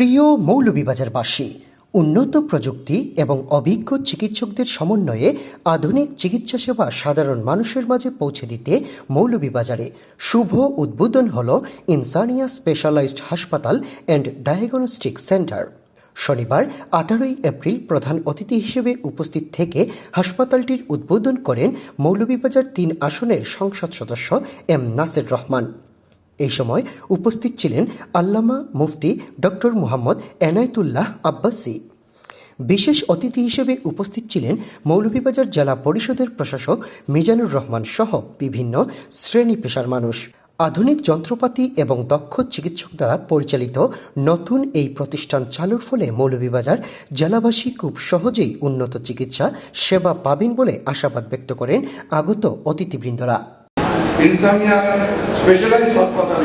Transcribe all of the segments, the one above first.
প্রিয় মৌলভীবাজারবাসী, উন্নত প্রযুক্তি এবং অভিজ্ঞ চিকিৎসকদের সমন্বয়ে আধুনিক চিকিৎসা সেবা সাধারণ মানুষের মাঝে পৌঁছে দিতে মৌলভীবাজারে শুভ উদ্বোধন হল ইনসানিয়া স্পেশালাইজড হাসপাতাল অ্যান্ড ডায়াগনস্টিক সেন্টার। শনিবার 18 এপ্রিল প্রধান অতিথি হিসেবে উপস্থিত থেকে হাসপাতালটির উদ্বোধন করেন মৌলভীবাজার 3 আসনের সংসদ সদস্য এম নাসির রহমান। এই সময় উপস্থিত ছিলেন আল্লামা মুফতি ডক্টর মুহাম্মদ এনায়েতুল্লাহ আব্বাসী। বিশেষ অতিথি হিসেবে উপস্থিত ছিলেন মৌলভীবাজার জেলা পরিষদের প্রশাসক মিজানুর রহমান সহ বিভিন্ন শ্রেণী পেশার মানুষ। আধুনিক যন্ত্রপাতি এবং দক্ষ চিকিৎসক দ্বারা পরিচালিত নতুন এই প্রতিষ্ঠান চালুর ফলে মৌলভীবাজার জেলাবাসী খুব সহজেই উন্নত চিকিৎসা সেবা পাবেন বলে আশাবাদ ব্যক্ত করেন আগত অতিথিবৃন্দরা। ইনসানিয়া স্পেশালাইজড হাসপাতাল,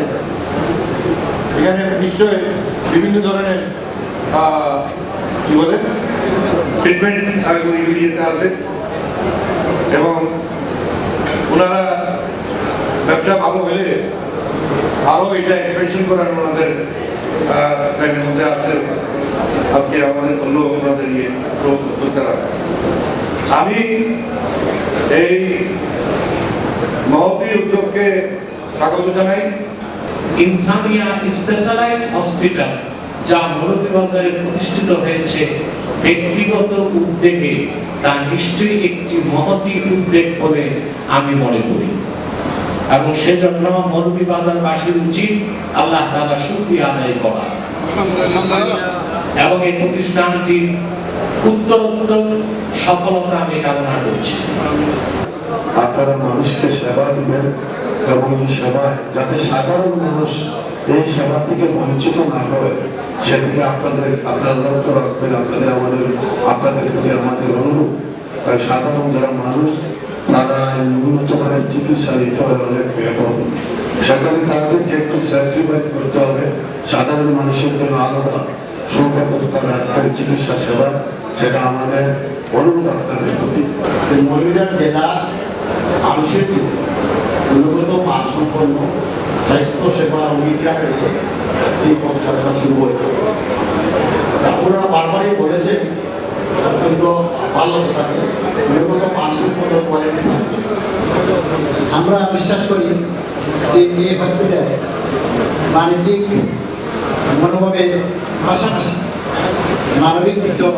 এখানে নিশ্চয়ই বিভিন্ন ধরনের ট্রিটমেন্ট ইয়েতে আছে এবং ওনারা ব্যবসা ভালো হলে আরও এটা এক্সপেনশন করার ওনাদের প্ল্যানের মধ্যে আছে। আজকে আমাদের বললো ওনাদের উদ্যোক্তারা। আমি এই মহতী উদ্যোগকে স্বাগত জানাই। ইনসানিয়া স্পেশালাইজড হসপিটাল যা মৌলভীবাজারে প্রতিষ্ঠিত হয়েছে ব্যক্তিগত উদ্যোগে, তা নিশ্চয়ই একটি মহতী উদ্যোগ বলে আমি মনে করি এবং সেজন্য মৌলভীবাজারবাসীর উচিত আল্লাহ তাআলার শুকরিয়া আদায় করা এবং এই প্রতিষ্ঠানটির উত্তরোত্তর সফলতা আমি কামনা করছি। আপনারা মানুষকে সেবা দিবেন এবং এই সেবায় যাতে সাধারণ মানুষ এই সেবা থেকে বঞ্চিত না হয় সেদিকে আপনারা লক্ষ্য রাখবেন। আপনাদের প্রতি আমাদের অনুরোধ। তাই সাধারণ যারা মানুষ তারা উন্নত মানের চিকিৎসা দিতে হবে অনেক ব্যয়বহুল, সেখানে তাদেরকে একটু স্যাক্রিফাইস করতে হবে। সাধারণ মানুষের জন্য আলাদা সুব্যবস্থা রাখবেন চিকিৎসা সেবা, সেটা আমাদের অনুরোধ আপনাদের প্রতি। মৌলভীবাজার জেলার মানুষের গুণগত মানসম্পন্ন স্বাস্থ্য সেবার অঙ্গীকার নিয়ে এই পদযাত্রা শুরু হয়েছে। ওনারা বারবারই বলেছেন অত্যন্ত ভালো কথাকে গুণগত মানসম্পন্ন কোয়ালিটি সার্ভিস। আমরা বিশ্বাস করি যে এই হসপিটাল বাণিজ্যিক মনোভাবের পাশাপাশি মানবিক দিকও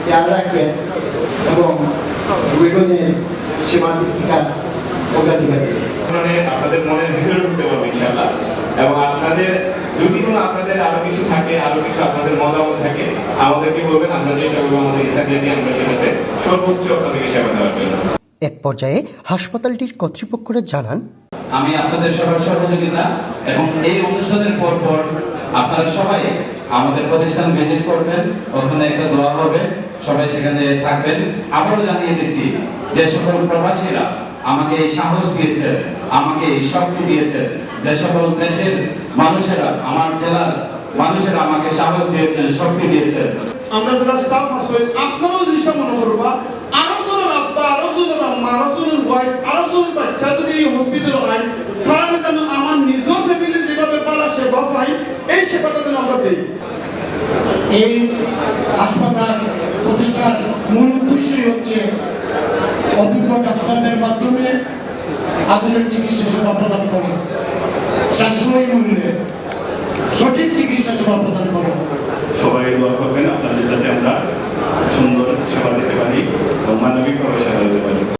খেয়াল রাখবেন এবং রোগীদের সেবার দিক থেকে অগ্রাধিকার দেবেন। আপনাদের মনের ভিতরে ঢুকতে পারবো ইনশাআল্লাহ। এবং আপনাদের যদি কোনো আপনাদের আরো কিছু থাকে, আরো কিছু আপনাদের মতামত থাকে, আমাদেরকে বলবেন, আমরা চেষ্টা করবো আমাদের ইচ্ছা দিয়ে আমরা সেটাতে সর্বোচ্চ আপনাদেরকে সেবা দেওয়ার জন্য। এক পর্যায়ে হাসপাতালটির কর্তৃপক্ষরা জানান, আমি আপনাদের সবার সহযোগিতা এবং এই অনুষ্ঠানের পর আপনারা সবাই আমাদের প্রতিষ্ঠান ভিজিট করবেন, ওখানে একটা দোয়া হবে, সবাই সেখানে থাকবেন। আবারও জানিয়ে দিচ্ছি যে সকল প্রবাসীরা আমাকে এই সাহস দিয়েছে, আমাকে এই শক্তি দিয়েছে, যে সকল দেশের মানুষেরা, আমার জেলার মানুষেরা আমাকে সাহস দিয়েছেন, শক্তি দিয়েছেন। আমরা যারা স্টাফ আছে আপনারাও জিনিসটা মনে করবা, আরো জনের আব্বা, আরো জনের আম্মা, আরো জনের ওয়াইফ, আরো জনের বাচ্চা যদি এই হসপিটালে আয়, তাহলে যেন আমার নিজের ফ্যামিলি যেভাবে পালা সেবা পাই, এই সেবাটা যেন আমরা দেই। এই হাসপাতাল প্রতিষ্ঠার মূল উদ্দেশ্যই হচ্ছে অভিজ্ঞ ডাক্তারদের মাধ্যমে আধুনিক চিকিৎসা সেবা প্রদান করা, সাশ্রয়ী মূল্যে সঠিক চিকিৎসা সেবা প্রদান করা।